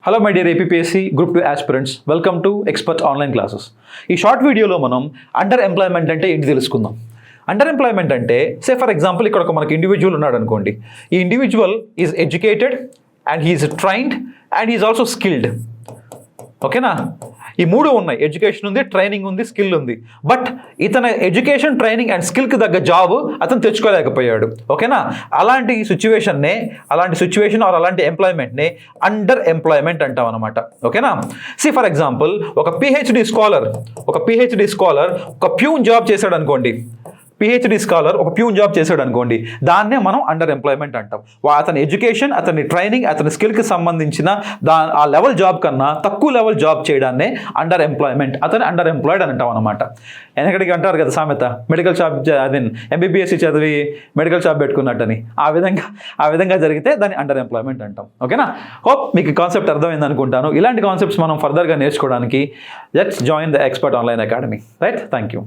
Hello my dear APSC group 2 aspirants, welcome to expert online classes. ఈ short వీడియోలో మనం underemployment అంటే ఏంటి తెలుసుకుందాం. అండర్ ఎంప్లాయ్మెంట్ అంటే ఫర్ ఎగ్జాంపుల్ ఇక్కడ ఒక మనకి ఇండివిజువల్ ఉన్నాడు అనుకోండి. ఈ individual is educated and he's trained and he's also skilled. ఓకేనా, ఈ మూడు ఉన్నాయి. ఎడ్యుకేషన్ ఉంది, ట్రైనింగ్ ఉంది, స్కిల్ ఉంది. బట్ ఇతని ఎడ్యుకేషన్, ట్రైనింగ్ అండ్ స్కిల్కి తగ్గ జాబ్ అతను తెచ్చుకోలేకపోయాడు. ఓకేనా, అలాంటి సిచ్యువేషన్ ఆర్ అలాంటి ఎంప్లాయ్మెంట్ని అండర్ ఎంప్లాయ్మెంట్ అంటాం అనమాట. ఓకేనా, ఫర్ ఎగ్జాంపుల్ ఒక పిహెచ్డి స్కాలర్ ఒక ప్యూన్ జాబ్ చేశాడు అనుకోండి. పిహెచ్డి స్కాలర్ ఒక ప్యూన్ జాబ్ చేశాడు అనుకోండి, దాన్నే మనం అండర్ ఎంప్లాయ్మెంట్ అంటాం. అతని ఎడ్యుకేషన్, అతని ట్రైనింగ్, అతని స్కిల్కి సంబంధించిన ఆ లెవెల్ జాబ్ కన్నా తక్కువ లెవెల్ జాబ్ చేయడాన్నే అండర్ ఎంప్లాయ్మెంట్, అతను అండర్ ఎంప్లాయిడ్ అని అంటాం అనమాట. వెనకడికి అంటారు కదా సామెత, మెడికల్ షాప్ ఎంబీబీఎస్సీ చదివి మెడికల్ షాప్ పెట్టుకున్నట్టని. ఆ విధంగా జరిగితే దాన్ని అండర్ ఎంప్లాయ్మెంట్ అంటాం. ఓకేనా, హోప్ మీకు కాన్సెప్ట్ అర్థమైంది అనుకుంటాను. ఇలాంటి కాన్సెప్ట్స్ మనం ఫర్దర్గా నేర్చుకోవడానికి let's join the expert online academy. Right, thank you.